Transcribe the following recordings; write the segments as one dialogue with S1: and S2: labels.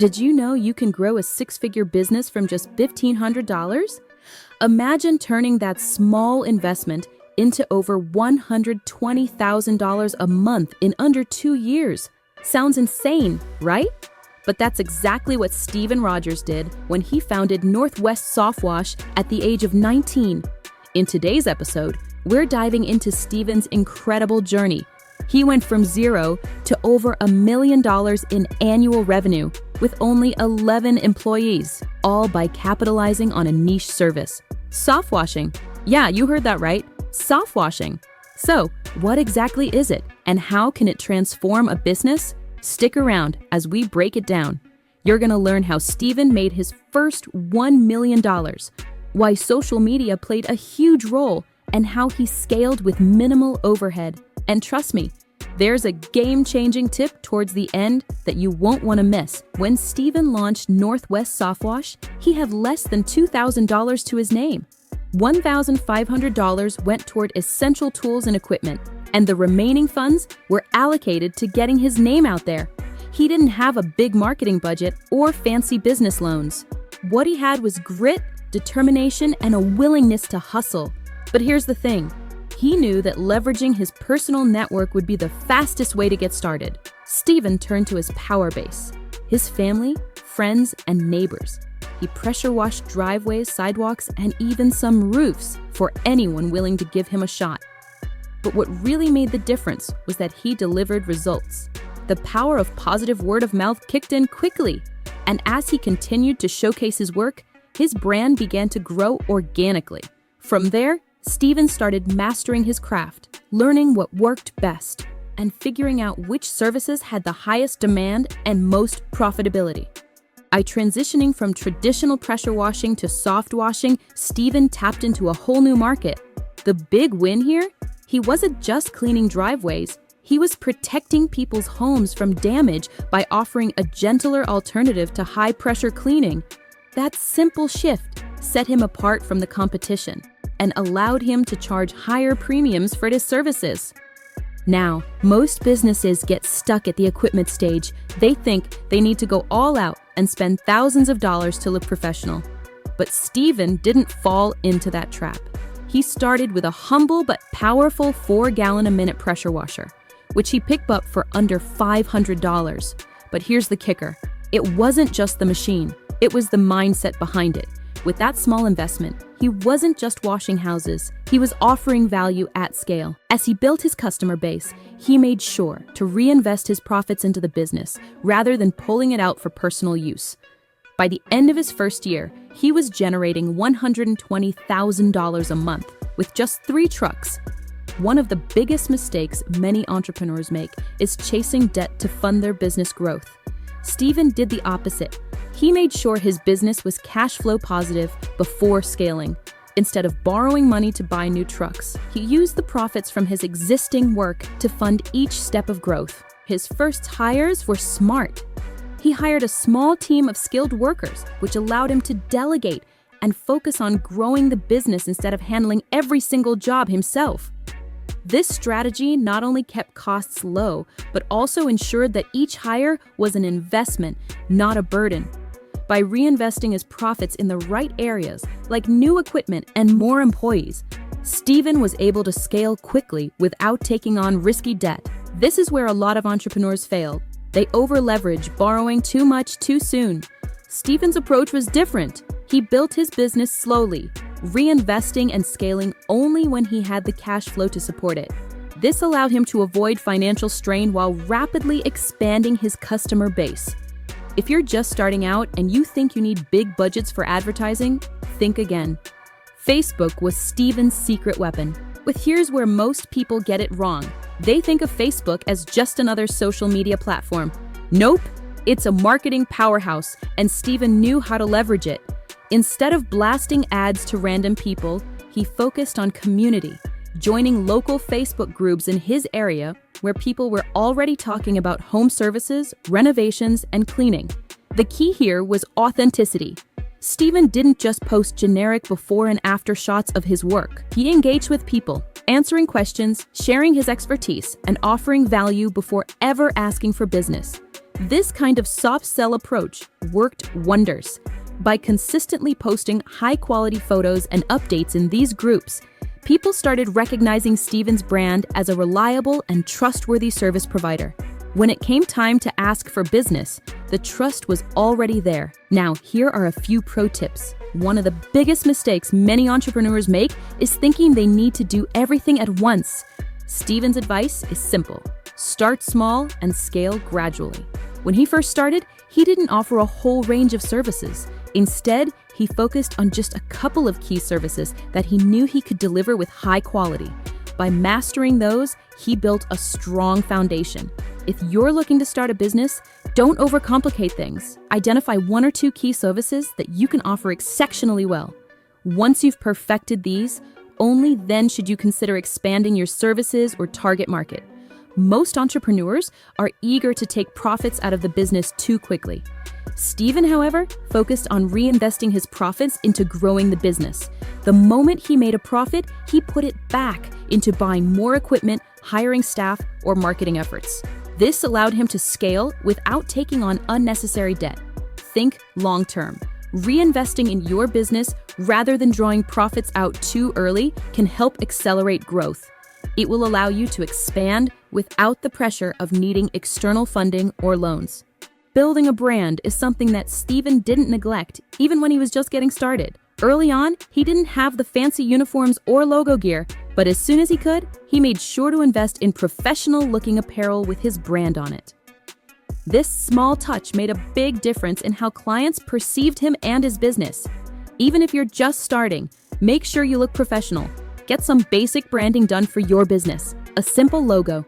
S1: Did you know you can grow a six-figure business from just $1,500? Imagine turning that small investment into over $120,000 a month in under 2 years. Sounds insane, right? But that's exactly what Steven Rogers did when he founded NW Softwash at the age of 19. In today's episode, we're diving into Steven's incredible journey. He went from zero to over $1 million in annual revenue with only 11 employees, all by capitalizing on a niche service. Softwashing. Yeah, you heard that right. Softwashing. So, what exactly is it, and how can it transform a business? Stick around as we break it down. You're going to learn how Steven made his first $1 million, why social media played a huge role, and how he scaled with minimal overhead. And trust me, there's a game-changing tip towards the end that you won't want to miss. When Steven launched NW Softwash, he had less than $2,000 to his name. $1,500 went toward essential tools and equipment, and the remaining funds were allocated to getting his name out there. He didn't have a big marketing budget or fancy business loans. What he had was grit, determination, and a willingness to hustle. But here's the thing. He knew that leveraging his personal network would be the fastest way to get started. Steven turned to his power base, his family, friends, and neighbors. He pressure washed driveways, sidewalks, and even some roofs for anyone willing to give him a shot. But what really made the difference was that he delivered results. The power of positive word of mouth kicked in quickly, and as he continued to showcase his work, his brand began to grow organically. From there, Steven started mastering his craft, learning what worked best, and figuring out which services had the highest demand and most profitability. By transitioning from traditional pressure washing to soft washing, Steven tapped into a whole new market. The big win here? He wasn't just cleaning driveways. He was protecting people's homes from damage by offering a gentler alternative to high-pressure cleaning. That simple shift set him apart from the competition and allowed him to charge higher premiums for his services. Now, most businesses get stuck at the equipment stage. They think they need to go all out and spend thousands of dollars to look professional. But Steven didn't fall into that trap. He started with a humble but powerful 4-gallon-a-minute pressure washer, which he picked up for under $500. But here's the kicker. It wasn't just the machine. It was the mindset behind it. With that small investment, he wasn't just washing houses, he was offering value at scale. As he built his customer base, he made sure to reinvest his profits into the business rather than pulling it out for personal use. By the end of his first year, he was generating $120,000 a month with just 3 trucks. One of the biggest mistakes many entrepreneurs make is chasing debt to fund their business growth. Steven did the opposite. He made sure his business was cash flow positive before scaling. Instead of borrowing money to buy new trucks, he used the profits from his existing work to fund each step of growth. His first hires were smart. He hired a small team of skilled workers, which allowed him to delegate and focus on growing the business instead of handling every single job himself. This strategy not only kept costs low, but also ensured that each hire was an investment, not a burden. By reinvesting his profits in the right areas, like new equipment and more employees, Steven was able to scale quickly without taking on risky debt. This is where a lot of entrepreneurs fail. They over-leverage, borrowing too much too soon. Steven's approach was different. He built his business slowly, reinvesting and scaling only when he had the cash flow to support it. This allowed him to avoid financial strain while rapidly expanding his customer base. If you're just starting out and you think you need big budgets for advertising, think again. Facebook was Steven's secret weapon. But here's where most people get it wrong. They think of Facebook as just another social media platform. Nope, it's a marketing powerhouse, and Steven knew how to leverage it. Instead of blasting ads to random people, he focused on community, joining local Facebook groups in his area where people were already talking about home services, renovations, and cleaning. The key here was authenticity. Steven didn't just post generic before and after shots of his work. He engaged with people, answering questions, sharing his expertise, and offering value before ever asking for business. This kind of soft sell approach worked wonders. By consistently posting high-quality photos and updates in these groups, people started recognizing Steven's brand as a reliable and trustworthy service provider. When it came time to ask for business, the trust was already there. Now, here are a few pro tips. One of the biggest mistakes many entrepreneurs make is thinking they need to do everything at once. Steven's advice is simple. Start small and scale gradually. When he first started, he didn't offer a whole range of services. Instead, he focused on just a couple of key services that he knew he could deliver with high quality. By mastering those, he built a strong foundation. If you're looking to start a business, don't overcomplicate things. Identify one or two key services that you can offer exceptionally well. Once you've perfected these, only then should you consider expanding your services or target market. Most entrepreneurs are eager to take profits out of the business too quickly. Steven, however, focused on reinvesting his profits into growing the business. The moment he made a profit, he put it back into buying more equipment, hiring staff, or marketing efforts. This allowed him to scale without taking on unnecessary debt. Think long-term. Reinvesting in your business rather than drawing profits out too early can help accelerate growth. It will allow you to expand without the pressure of needing external funding or loans. Building a brand is something that Steven didn't neglect, even when he was just getting started. Early on, he didn't have the fancy uniforms or logo gear, but as soon as he could, he made sure to invest in professional-looking apparel with his brand on it. This small touch made a big difference in how clients perceived him and his business. Even if you're just starting, make sure you look professional. Get some basic branding done for your business. A simple logo,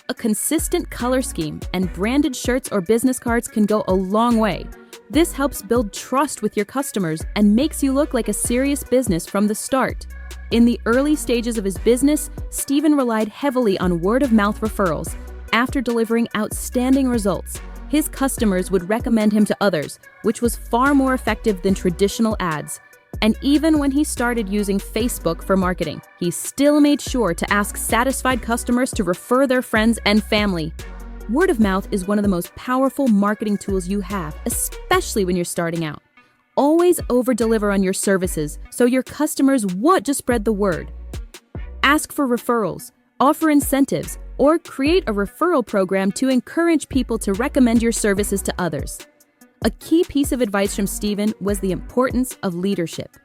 S1: a consistent color scheme, and branded shirts or business cards can go a long way. This helps build trust with your customers and makes you look like a serious business from the start. In the early stages of his business, Steven relied heavily on word-of-mouth referrals. After delivering outstanding results, his customers would recommend him to others, which was far more effective than traditional ads. And even when he started using Facebook for marketing, he still made sure to ask satisfied customers to refer their friends and family. Word of mouth is one of the most powerful marketing tools you have, especially when you're starting out. Always over-deliver on your services so your customers want to spread the word. Ask for referrals, offer incentives, or create a referral program to encourage people to recommend your services to others. A key piece of advice from Steven was the importance of leadership.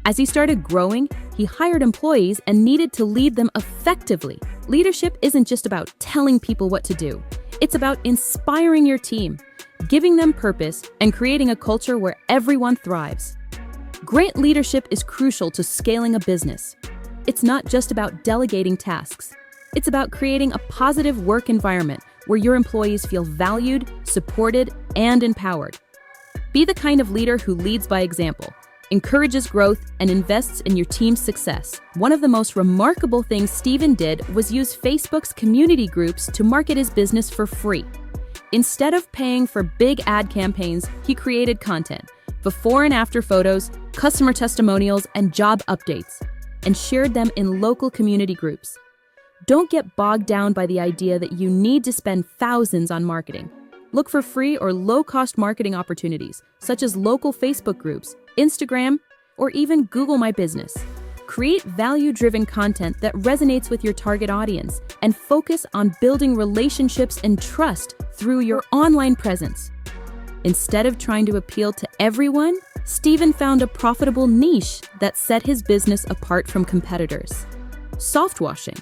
S1: As he started growing, he hired employees and needed to lead them effectively. Leadership isn't just about telling people what to do. It's about inspiring your team, giving them purpose, and creating a culture where everyone thrives. Great leadership is crucial to scaling a business. It's not just about delegating tasks. It's about creating a positive work environment where your employees feel valued, supported, and empowered. Be the kind of leader who leads by example, encourages growth, and invests in your team's success. One of the most remarkable things Steven did was use Facebook's community groups to market his business for free. Instead of paying for big ad campaigns, he created content, before and after photos, customer testimonials, and job updates, and shared them in local community groups. Don't get bogged down by the idea that you need to spend thousands on marketing. Look for free or low-cost marketing opportunities, such as local Facebook groups, Instagram, or even Google My Business. Create value-driven content that resonates with your target audience and focus on building relationships and trust through your online presence. Instead of trying to appeal to everyone, Steven found a profitable niche that set his business apart from competitors: soft washing.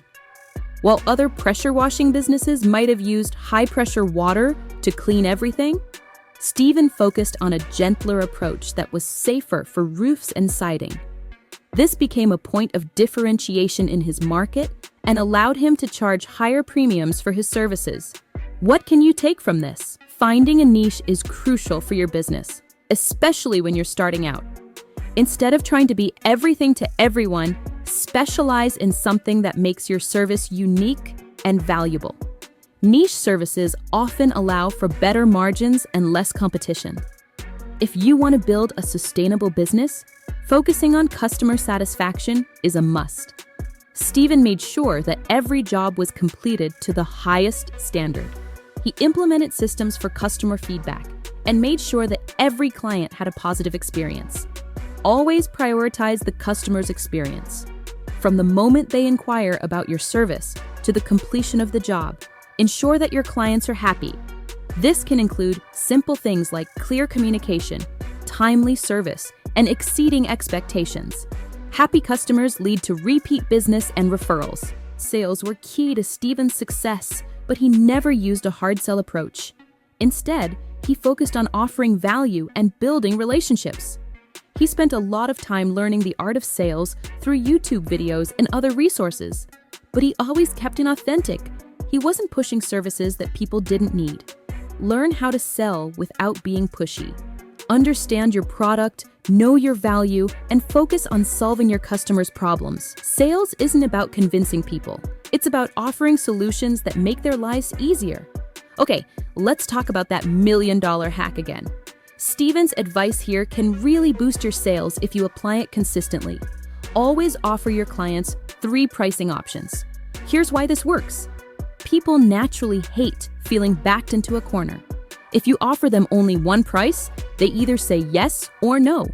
S1: While other pressure washing businesses might have used high-pressure water to clean everything, Steven focused on a gentler approach that was safer for roofs and siding. This became a point of differentiation in his market and allowed him to charge higher premiums for his services. What can you take from this? Finding a niche is crucial for your business, especially when you're starting out. Instead of trying to be everything to everyone, specialize in something that makes your service unique and valuable. Niche services often allow for better margins and less competition. If you want to build a sustainable business, focusing on customer satisfaction is a must. Steven made sure that every job was completed to the highest standard. He implemented systems for customer feedback and made sure that every client had a positive experience. Always prioritize the customer's experience. From the moment they inquire about your service to the completion of the job, ensure that your clients are happy. This can include simple things like clear communication, timely service, and exceeding expectations. Happy customers lead to repeat business and referrals. Sales were key to Steven's success, but he never used a hard sell approach. Instead, he focused on offering value and building relationships. He spent a lot of time learning the art of sales through YouTube videos and other resources, but he always kept it authentic. He wasn't pushing services that people didn't need. Learn how to sell without being pushy. Understand your product, know your value, and focus on solving your customers' problems. Sales isn't about convincing people. It's about offering solutions that make their lives easier. Okay, let's talk about that $1 million hack again. Steven's advice here can really boost your sales if you apply it consistently. Always offer your clients 3 pricing options. Here's why this works. People naturally hate feeling backed into a corner. If you offer them only one price, they either say yes or no.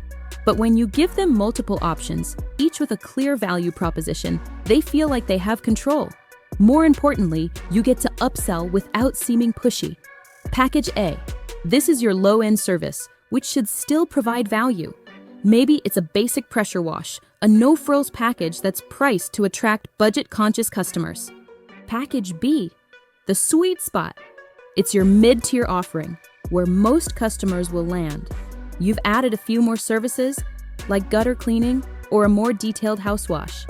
S1: But when you give them multiple options, each with a clear value proposition, they feel like they have control. More importantly, you get to upsell without seeming pushy. Package A. This is your low-end service, which should still provide value. Maybe it's a basic pressure wash, a no-frills package that's priced to attract budget-conscious customers. Package B. The sweet spot. It's your mid-tier offering, where most customers will land. You've added a few more services, like gutter cleaning or a more detailed house wash.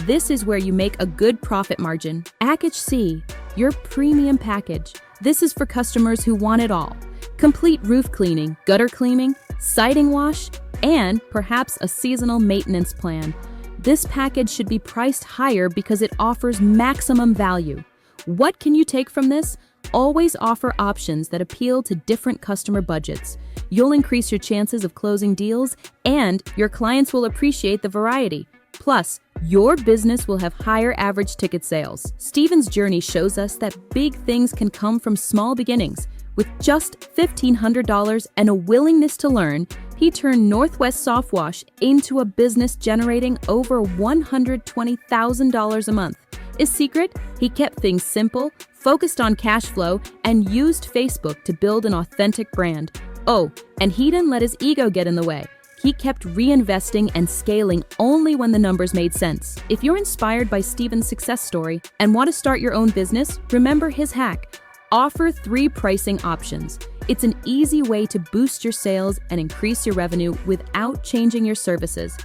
S1: This is where you make a good profit margin. Package C, your premium package. This is for customers who want it all. Complete roof cleaning, gutter cleaning, siding wash, and perhaps a seasonal maintenance plan. This package should be priced higher because it offers maximum value. What can you take from this? Always offer options that appeal to different customer budgets. You'll increase your chances of closing deals, and your clients will appreciate the variety. Plus, your business will have higher average ticket sales. Steven's journey shows us that big things can come from small beginnings. With just $1,500 and a willingness to learn, he turned NW Softwash into a business generating over $120,000 a month. His secret? He kept things simple, focused on cash flow, and used Facebook to build an authentic brand. Oh, and he didn't let his ego get in the way. He kept reinvesting and scaling only when the numbers made sense. If you're inspired by Steven's success story and want to start your own business, remember his hack. Offer 3 pricing options. It's an easy way to boost your sales and increase your revenue without changing your services.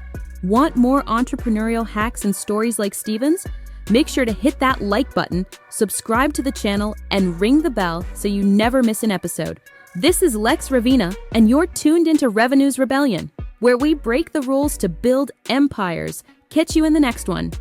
S1: Want more entrepreneurial hacks and stories like Steven's? Make sure to hit that like button, subscribe to the channel, and ring the bell so you never miss an episode. This is Lex Ravina, and you're tuned into Revenue's Rebellion, where we break the rules to build empires. Catch you in the next one.